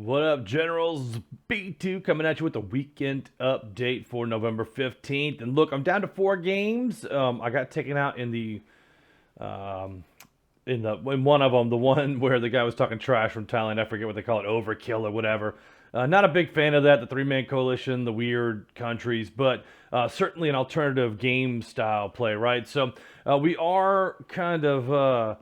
What up, Generals? B2 coming at you with the weekend update for November 15th. And look, I'm down to 4 games. I got taken out um, in one of them, the one where the guy was talking trash from Thailand. I forget what they call it, overkill or whatever. Not a big fan of that, the three-man coalition, the weird countries, but certainly an alternative game style play, right? So we are kind of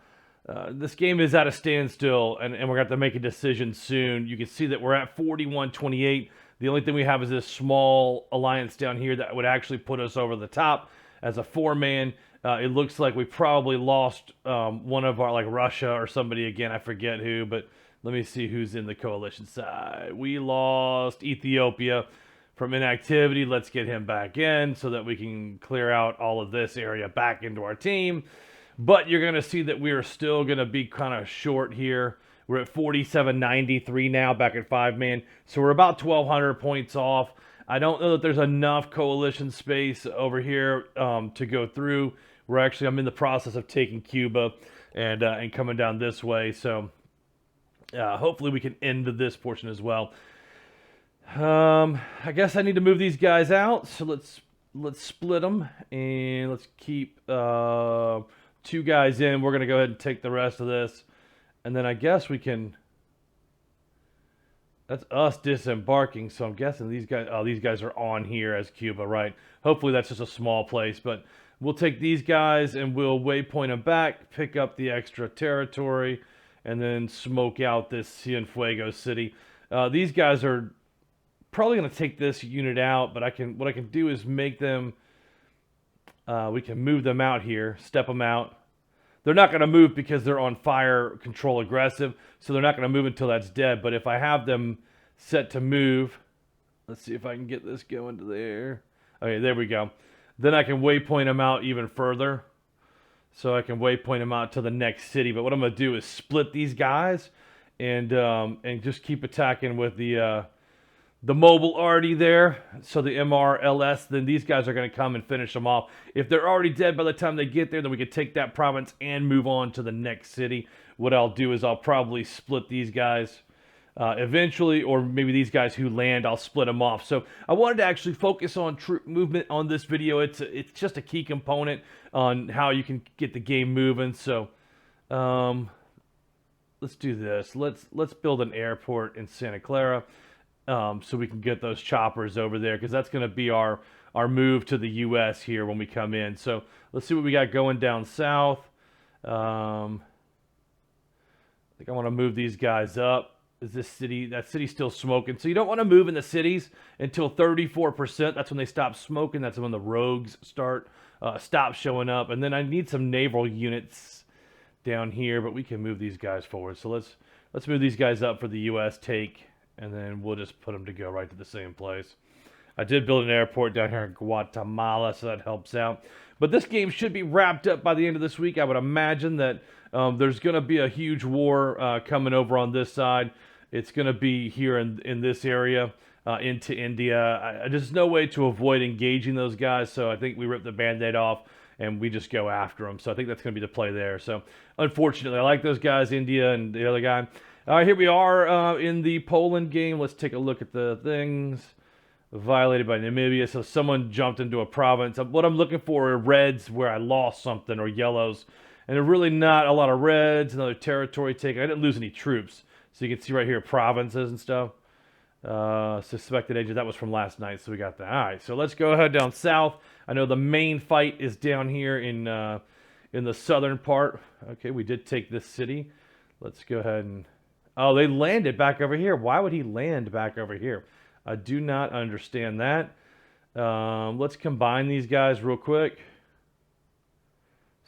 this game is at a standstill, and we're going to have to make a decision soon. You can see that we're at 41-28. The only thing we have is this small alliance down here that would actually put us over the top as a 4-man. It looks like we probably lost one of our, like Russia or somebody again. I forget who, but let me see who's in the coalition side. We lost Ethiopia from inactivity. Let's get him back in so that we can clear out all of this area back into our team. But you're going to see that we are still going to be kind of short here. We're at 47.93 now, back at 5-man. So we're about 1,200 points off. I don't know that there's enough coalition space over here to go through. I'm in the process of taking Cuba and coming down this way. So hopefully we can end this portion as well. I guess I need to move these guys out. So let's split them and let's keep 2 guys in. We're going to go ahead and take the rest of this. And then I guess we can... That's us disembarking. So I'm guessing these guys are on here as Cuba, right? Hopefully that's just a small place. But we'll take these guys and we'll waypoint them back, pick up the extra territory, and then smoke out this Cienfuegos city. These guys are probably going to take this unit out, but what I can do is make them... we can move them out here, step them out. They're not going to move because they're on fire control aggressive, so they're not going to move until that's dead. But if I have them set to move, let's see if I can get this going to there. Okay, there we go. Then I can waypoint them out even further. So I can waypoint them out to the next city. But what I'm going to do is split these guys and just keep attacking with the mobile already there, so the MRLS, then these guys are going to come and finish them off. If they're already dead by the time they get there, then we can take that province and move on to the next city. What I'll do is I'll probably split these guys eventually, or maybe these guys who land, I'll split them off. So I wanted to actually focus on troop movement on this video. It's just a key component on how you can get the game moving. So let's do this. Let's build an airport in Santa Clara. So we can get those choppers over there, because that's going to be our move to the U.S. here when we come in. So let's see what we got going down south. I think I want to move these guys up. Is that city still smoking? So you don't want to move in the cities until 34%. That's when they stop smoking. That's when the rogues stop showing up. And then I need some naval units down here, but we can move these guys forward. So let's move these guys up for the U.S. take. And then we'll just put them to go right to the same place. I did build an airport down here in Guatemala, so that helps out. But this game should be wrapped up by the end of this week. I would imagine that there's going to be a huge war coming over on this side. It's going to be here in this area into India. There's no way to avoid engaging those guys, so I think we rip the Band-Aid off and we just go after them. So I think that's going to be the play there. So unfortunately, I like those guys, India and the other guy. All right, here we are in the Poland game. Let's take a look at the things. Violated by Namibia. So someone jumped into a province. What I'm looking for are reds where I lost something, or yellows. And there are really not a lot of reds. Another territory taken. I didn't lose any troops. So you can see right here provinces and stuff. Suspected agent. That was from last night, so we got that. All right, so let's go ahead down south. I know the main fight is down here in the southern part. Okay, we did take this city. Let's go ahead and... Oh, they landed back over here. Why would he land back over here? I do not understand that. Let's combine these guys real quick.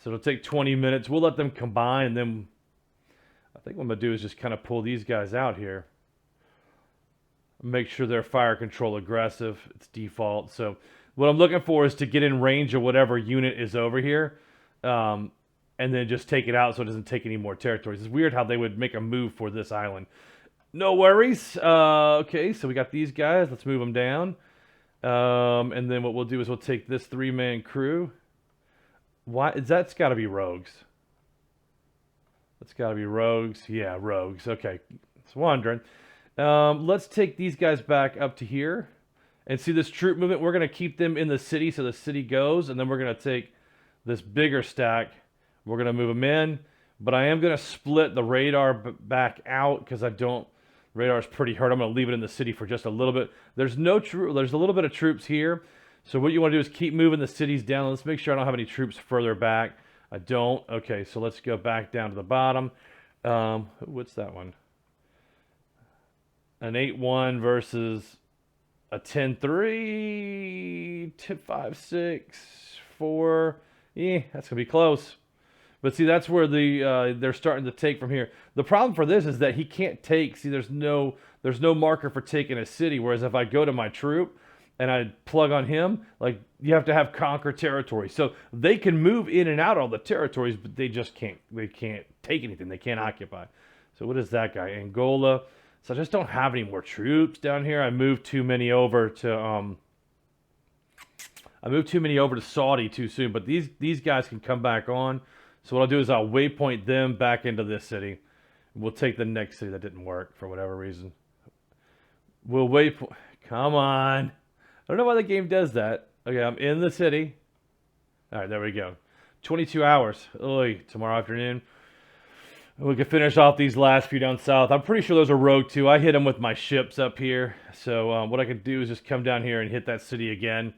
So it'll take 20 minutes. We'll let them combine, and then I think what I'm going to do is just kind of pull these guys out here. Make sure they're fire control aggressive. It's default. So what I'm looking for is to get in range of whatever unit is over here. And then just take it out so it doesn't take any more territories. It's weird how they would make a move for this island. No worries. Okay, so we got these guys. Let's move them down. And then what we'll do is we'll take this 3-man crew. That's got to be rogues. That's got to be rogues. Yeah, rogues. Okay, just wondering. Let's take these guys back up to here. And see this troop movement? We're going to keep them in the city so the city goes. And then we're going to take this bigger stack. We're going to move them in. But I am going to split the radar back out because I don't... Radar's pretty hurt. I'm going to leave it in the city for just a little bit. There's no troop. There's a little bit of troops here. So what you want to do is keep moving the cities down. Let's make sure I don't have any troops further back. I don't. Okay, so let's go back down to the bottom. What's that one? An 8-1 versus a 10-3, 5-6, 4. Yeah, that's gonna be close. But see, that's where they're starting to take from here. The problem for this is that he can't take. See, there's no marker for taking a city. Whereas if I go to my troop and I plug on him, like you have to have conquer territory. So they can move in and out all the territories, but they just can't. They can't take anything. They can't occupy. So what is that guy? Angola. So I just don't have any more troops down here. I moved too many over to Saudi too soon. But these guys can come back on. So what I'll do is I'll waypoint them back into this city. We'll take the next city that didn't work for whatever reason. We'll waypoint. Come on. I don't know why the game does that. Okay, I'm in the city. All right, there we go. 22 hours. Oy, tomorrow afternoon. We can finish off these last few down south. I'm pretty sure those are rogue too. I hit them with my ships up here. So what I could do is just come down here and hit that city again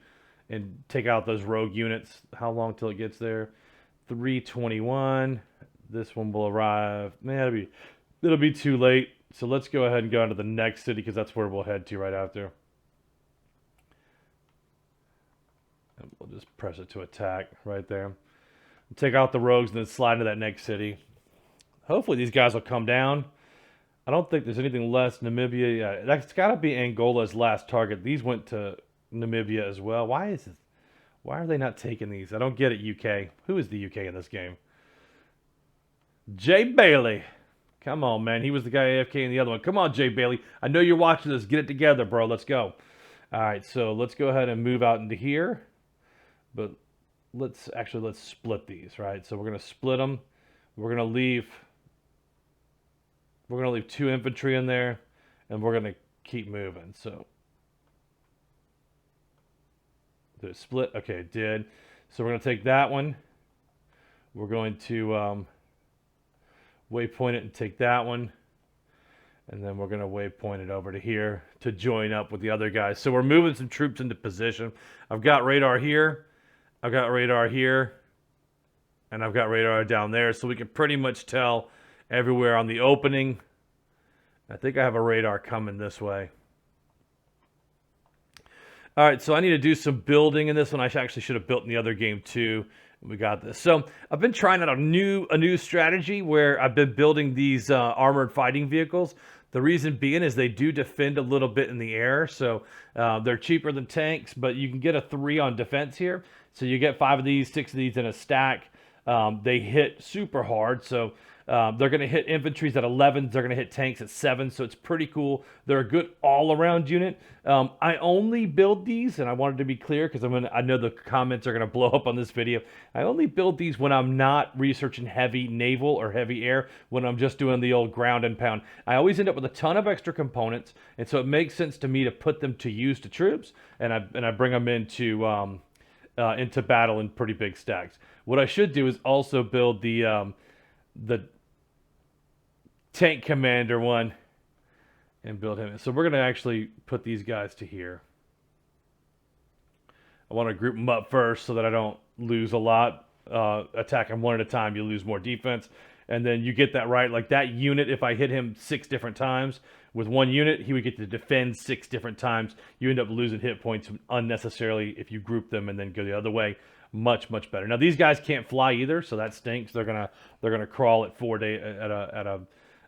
and take out those rogue units. How long till it gets there? 321. This one will arrive. Man, it'll be too late. So let's go ahead and go into the next city because that's where we'll head to right after. And we'll just press it to attack right there. Take out the rogues and then slide into that next city. Hopefully these guys will come down. I don't think there's anything less. Namibia, yeah, that's got to be Angola's last target. These went to Namibia as well. Why are they not taking these? I don't get it, UK. Who is the UK in this game? Jay Bailey. Come on, man. He was the guy AFK in the other one. Come on, Jay Bailey. I know you're watching this. Get it together, bro. Let's go. All right, so let's go ahead and move out into here. But let's split these, right? So we're going to split them. We're going to leave 2 infantry in there, and we're going to keep moving. So did it split? Okay, it did. So we're going to take that one. We're going to waypoint it and take that one. And then we're going to waypoint it over to here to join up with the other guys. So we're moving some troops into position. I've got radar here. I've got radar here. And I've got radar down there. So we can pretty much tell everywhere on the opening. I think I have a radar coming this way. All right, so I need to do some building in this one. I actually should have built in the other game too. We got this. So I've been trying out a new strategy where I've been building these armored fighting vehicles. The reason being is they do defend a little bit in the air, so they're cheaper than tanks, but you can get a 3 on defense here. So you get 5 of these, 6 of these in a stack. They hit super hard, so they're going to hit infantries at 11. They're going to hit tanks at 7, so it's pretty cool. They're a good all-around unit. I only build these, and I wanted to be clear because I know the comments are going to blow up on this video. I only build these when I'm not researching heavy naval or heavy air, when I'm just doing the old ground and pound. I always end up with a ton of extra components, and so it makes sense to me to put them to use to troops, and I bring them into battle in pretty big stacks. What I should do is also build the tank commander one and build him. So we're going to actually put these guys to here. I want to group them up first so that I don't lose a lot. Attack them one at a time, you lose more defense. And then you get that right. Like that unit, if I hit him 6 different times with one unit, he would get to defend 6 different times. You end up losing hit points unnecessarily if you group them and then go the other way. Much better. Now these guys can't fly either, so that stinks. They're gonna crawl at 4 day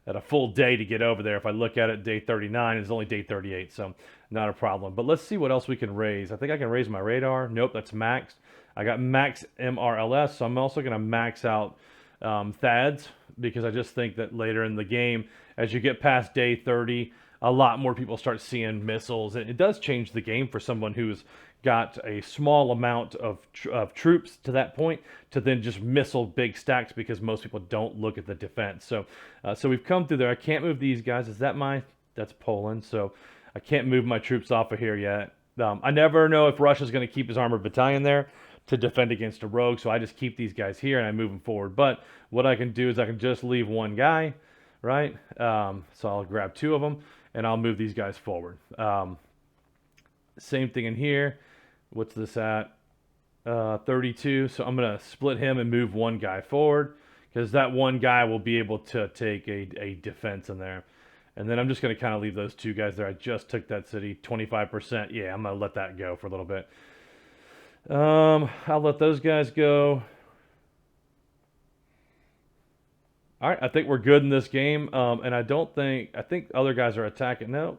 at a full day to get over there. If I look at it, day 39 is only day 38, so not a problem. But let's see what else we can raise. I think I can raise my radar. Nope, that's maxed. I got max MRLS, so I'm also gonna max out THAADs because I just think that later in the game, as you get past day 30, a lot more people start seeing missiles. And it does change the game for someone who's got a small amount of troops to that point to then just missile big stacks because most people don't look at the defense. So so we've come through there. I can't move these guys. Is that my That's Poland. So I can't move my troops off of here yet. I never know if Russia's going to keep his armored battalion there to defend against a rogue, so I just keep these guys here and I move them forward. But what I can do is I can just leave one guy, right? So I'll grab 2 of them and I'll move these guys forward. Same thing in here. What's this at? 32. So I'm going to split him and move one guy forward because that one guy will be able to take a defense in there. And then I'm just going to kind of leave those 2 guys there. I just took that city, 25%. Yeah, I'm going to let that go for a little bit. I'll let those guys go. All right, I think we're good in this game. And I think other guys are attacking. No,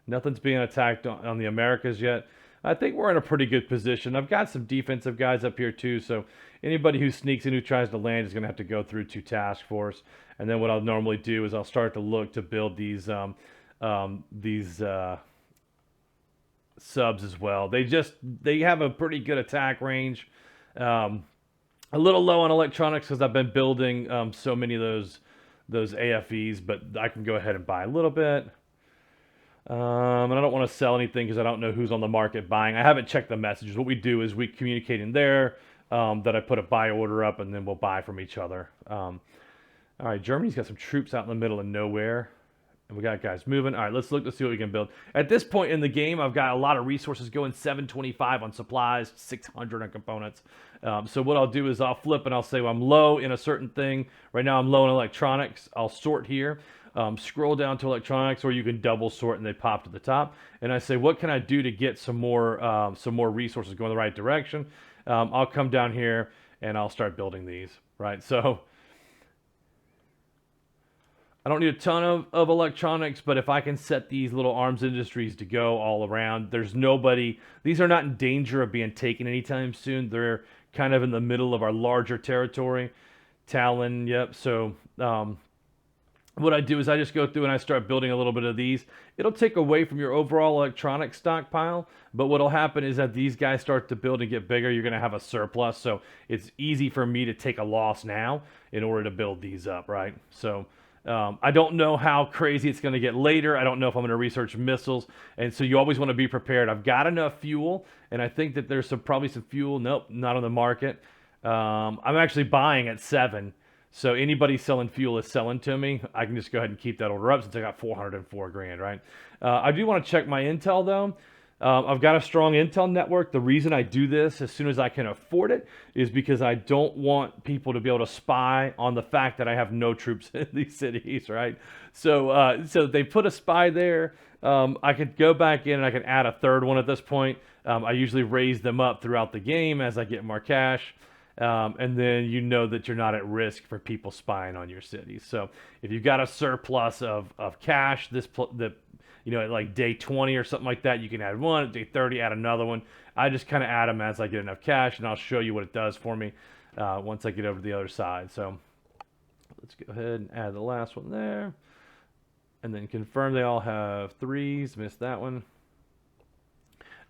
nothing's being attacked on the Americas yet. I think we're in a pretty good position. I've got some defensive guys up here too, so anybody who sneaks in who tries to land is going to have to go through 2 task force. And then what I'll normally do is I'll start to look to build these subs as well. They have a pretty good attack range. A little low on electronics because I've been building so many of those AFEs, but I can go ahead and buy a little bit. And I don't want to sell anything because I don't know who's on the market buying. I haven't checked the messages. What we do is we communicate in there that I put a buy order up, and then we'll buy from each other. All right, Germany's got some troops out in the middle of nowhere, and we got guys moving. All right, let's look to see what we can build. At this point in the game, I've got a lot of resources going, 725 on supplies, 600 on components. So what I'll do is I'll flip and I'll say, well, I'm low in a certain thing. Right now I'm low in electronics. I'll sort here. Scroll down to electronics, or you can double sort and they pop to the top. And I say, what can I do to get some more resources going the right direction? I'll come down here and I'll start building these, right? So I don't need a ton of electronics, but if I can set these little arms industries to go all around, there's nobody, these are not in danger of being taken anytime soon. They're kind of in the middle of our larger territory. Talon, yep. So, what I do is I just go through and I start building a little bit of these. It'll take away from your overall electronic stockpile, but what'll happen is that these guys start to build and get bigger. You're going to have a surplus, so it's easy for me to take a loss now in order to build these up, right? So I don't know how crazy it's going to get later. I don't know if I'm going to research missiles, and so you always want to be prepared. I've got enough fuel, and I think that there's probably some fuel. Nope, not on the market. I'm actually buying at 7. So anybody selling fuel is selling to me. I can just go ahead and keep that order up since I got 404 grand, right? I do want to check my intel though. I've got a strong intel network. The reason I do this as soon as I can afford it is because I don't want people to be able to spy on the fact that I have no troops in these cities, right? So they put a spy there. I could go back in and I could add a 3rd one at this point. I usually raise them up throughout the game as I get more cash. And then you know that you're not at risk for people spying on your city. So if you've got a surplus of cash, at like day 20 or something like that, you can add one. At day 30, add another one. I just kind of add them as I get enough cash, and I'll show you what it does for me once I get over to the other side. So let's go ahead and add the last one there. And then confirm they all have 3s. Missed that one.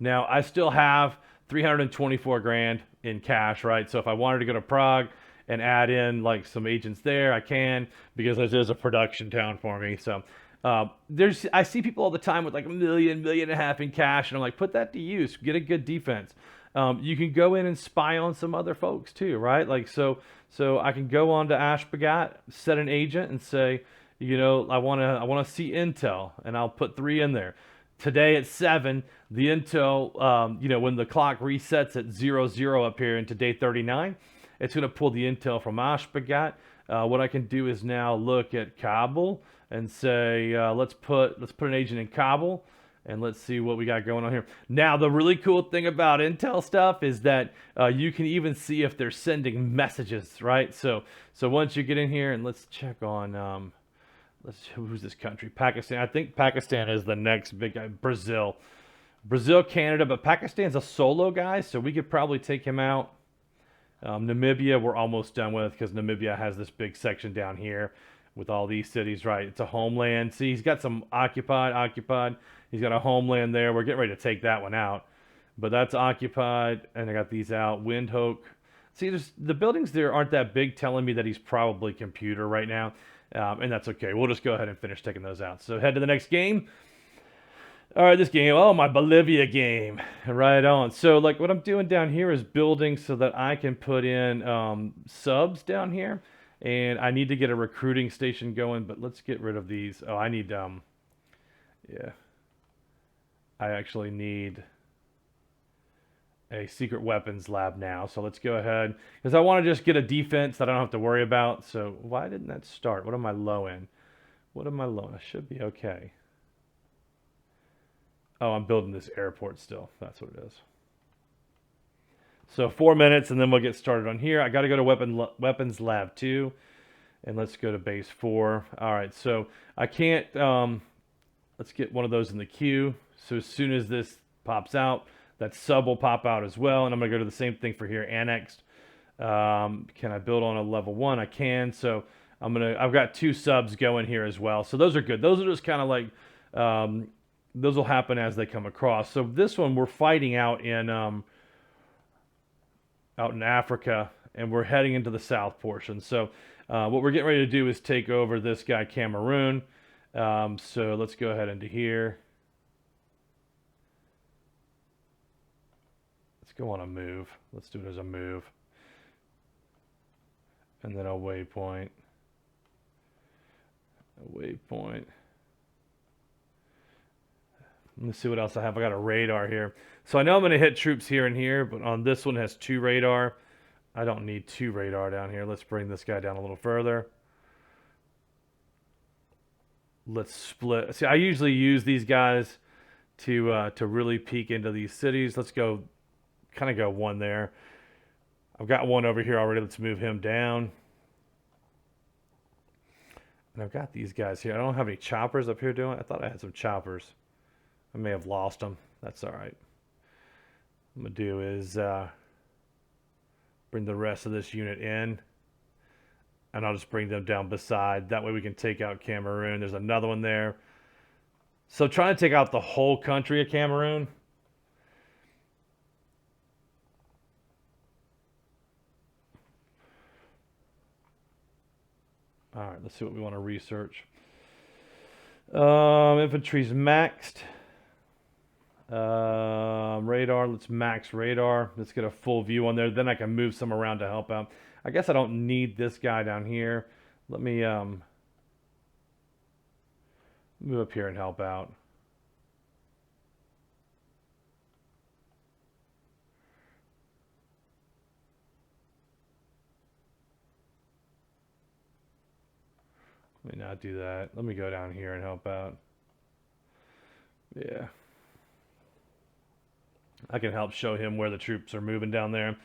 Now, I still have 324 grand in cash, right? So if I wanted to go to Prague and add in like some agents there, I can, because this is a production town for me. So I see people all the time with like $1 million, $1.5 million in cash, and I'm like, put that to use, get a good defense. You can go in and spy on some other folks too, right? Like, so I can go on to Ashbagat, set an agent and say, I want to see intel, and I'll put 3 in there. Today at 7, the intel, when the clock resets at 00 up here into day 39, it's going to pull the intel from Ashbagat. What I can do is now look at Kabul and say, let's put an agent in Kabul, and let's see what we got going on here. Now, the really cool thing about intel stuff is that you can even see if they're sending messages, right? So once you get in here, and let's check on... who's this country? Pakistan. I think Pakistan is the next big guy. Brazil, Canada, but Pakistan's a solo guy, so we could probably take him out. Namibia, we're almost done with because Namibia has this big section down here with all these cities, right? It's a homeland. See, he's got some occupied. He's got a homeland there. We're getting ready to take that one out, but that's occupied, and I got these out. Windhoek. See, the buildings there aren't that big, telling me that he's probably computer right now. And that's okay. We'll just go ahead and finish taking those out. So head to the next game. All right, this game. Oh, my Bolivia game. Right on. So like what I'm doing down here is building so that I can put in subs down here. And I need to get a recruiting station going, but let's get rid of these. Oh, I need, yeah. I actually need a secret weapons lab now. So let's go ahead, because I want to just get a defense that I don't have to worry about. So why didn't that start? What am I low in? What am I low in? I should be okay. Oh, I'm building this airport still. That's what it is. So 4 minutes, and then we'll get started on here. I got to go to weapons lab 2, and let's go to base 4. All right, so I can't, let's get one of those in the queue. So as soon as this pops out, that sub will pop out as well, and I'm going to go to the same thing for here, annexed. Can I build on a level 1? I can, so I've got 2 subs going here as well. So those are good. Those are just kind of like, those will happen as they come across. So this one we're fighting out in Africa, and we're heading into the south portion. So what we're getting ready to do is take over this guy Cameroon. So let's go ahead into here. Let's go on a move. Let's do it as a move. And then a waypoint. A waypoint. Let's see what else I have. I got a radar here. So I know I'm going to hit troops here and here, but on this one it has 2 radar. I don't need 2 radar down here. Let's bring this guy down a little further. Let's split. See, I usually use these guys to really peek into these cities. Let's go, kind of go 1 there. I've got 1 over here already. Let's move him down. And I've got these guys here. I don't have any choppers up here doing it. I thought I had some choppers. I may have lost them. That's all right. What I'm going to do is bring the rest of this unit in. And I'll just bring them down beside. That way we can take out Cameroon. There's another one there. So trying to take out the whole country of Cameroon. All right, let's see what we want to research. Infantry's maxed. Radar, let's max radar. Let's get a full view on there. Then I can move some around to help out. I guess I don't need this guy down here. Let me move up here and help out. Let me not do that. Let me go down here and help out. Yeah. I can help show him where the troops are moving down there.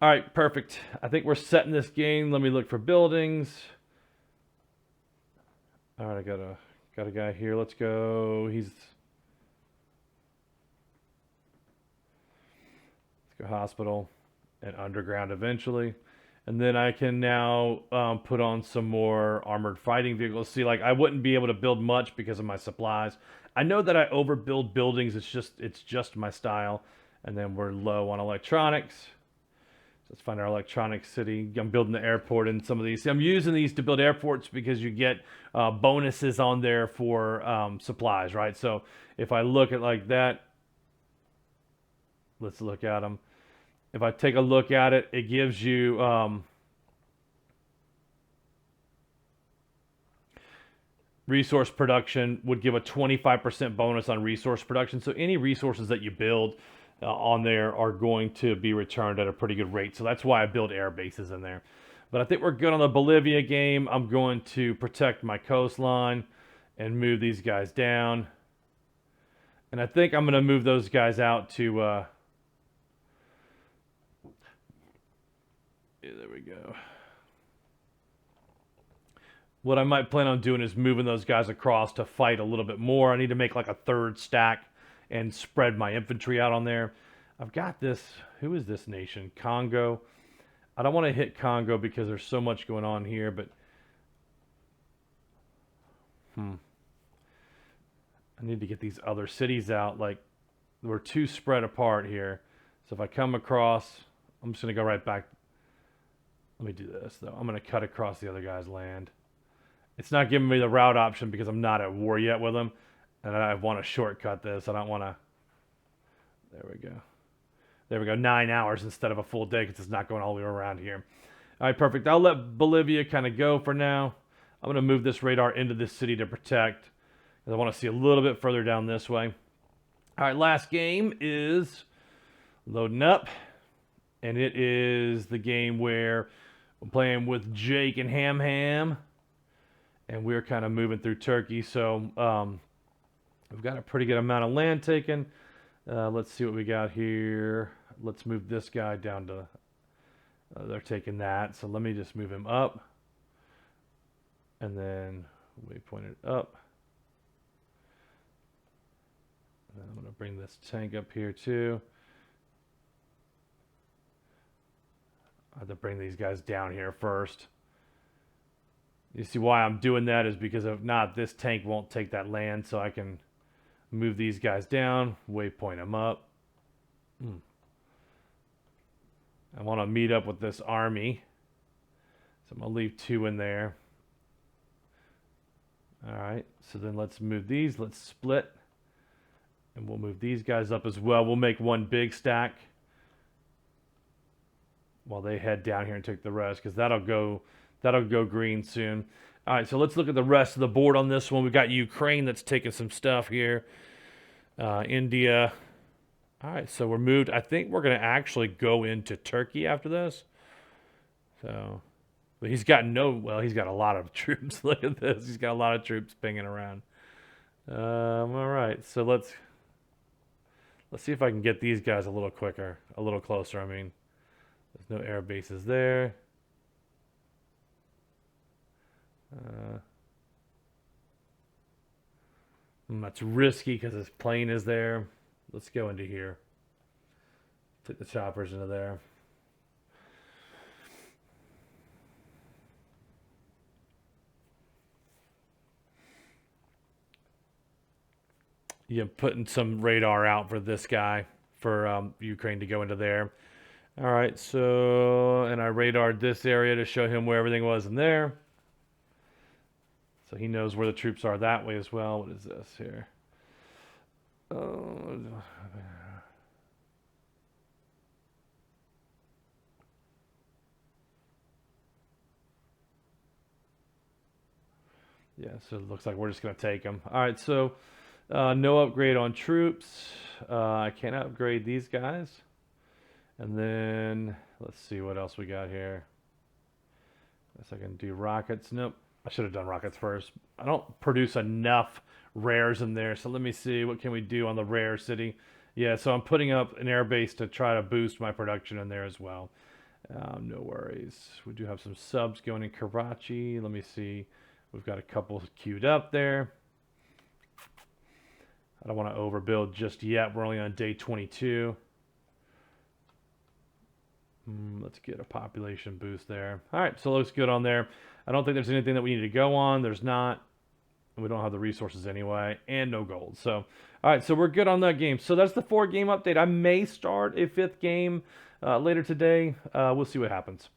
All right, perfect. I think we're setting this game. Let me look for buildings. All right, I got a guy here. Let's go. Let's go hospital and underground eventually. And then I can now put on some more armored fighting vehicles. See, like I wouldn't be able to build much because of my supplies. I know that I overbuild buildings. It's just my style. And then we're low on electronics. So let's find our electronics city. I'm building the airport in some of these. I'm using these to build airports because you get bonuses on there for supplies, right? So if I look at like that, let's look at them. If I take a look at it, it gives you resource production would give a 25% bonus on resource production. So any resources that you build on there are going to be returned at a pretty good rate. So that's why I build air bases in there. But I think we're good on the Bolivia game. I'm going to protect my coastline and move these guys down. And I think I'm going to move those guys out to... yeah, there we go. What I might plan on doing is moving those guys across to fight a little bit more. I need to make like a 3rd stack and spread my infantry out on there. I've got this. Who is this nation? Congo. I don't want to hit Congo because there's so much going on here, but I need to get these other cities out. Like, we're too spread apart here. So if I come across, I'm just going to go right back. Let me do this, though. I'm going to cut across the other guy's land. It's not giving me the route option because I'm not at war yet with them. And I want to shortcut this. I don't want to... There we go. There we go. 9 hours instead of a full day because it's not going all the way around here. All right, perfect. I'll let Bolivia kind of go for now. I'm going to move this radar into this city to protect. Because I want to see a little bit further down this way. All right, last game is loading up. And it is the game where I'm playing with Jake and Ham. And we're kind of moving through Turkey. So we've got a pretty good amount of land taken. Let's see what we got here. Let's move this guy down to... they're taking that. So let me just move him up. And then waypoint it up. And I'm going to bring this tank up here too. I have to bring these guys down here first. You see why I'm doing that is because if not, this tank won't take that land, so I can move these guys down, waypoint them up. I want to meet up with this army, so I'm going to leave 2 in there. Alright, so then let's move these, let's split, and we'll move these guys up as well. We'll make one big stack while they head down here and take the rest, because that'll go green soon. All right, so let's look at the rest of the board on this one. We've got Ukraine that's taking some stuff here. India. All right, so we're moved. I think we're going to actually go into Turkey after this. So, but he's got he's got a lot of troops. Look at this. He's got a lot of troops pinging around. All right, so let's see if I can get these guys a little quicker, a little closer, I mean. There's no air bases there. That's risky because his plane is there. Let's go into here. Take the choppers into there. Yeah, putting some radar out for this guy, for Ukraine to go into there. All right, so, and I radared this area to show him where everything was in there. So he knows where the troops are that way as well. What is this here? Yeah, so it looks like we're just going to take them. All right, so no upgrade on troops. I can't upgrade these guys. And then let's see what else we got here. Guess I can do rockets. Nope. I should have done rockets first. I don't produce enough rares in there. So let me see. What can we do on the rare city? Yeah, so I'm putting up an air base to try to boost my production in there as well. No worries. We do have some subs going in Karachi. Let me see. We've got a couple queued up there. I don't want to overbuild just yet. We're only on day 22. Let's get a population boost there. All right, so it looks good on there. I don't think there's anything that we need to go on. There's not. We don't have the resources anyway, and no gold. So, all right, so we're good on that game. So that's the 4-game update. I may start a 5th game later today. We'll see what happens.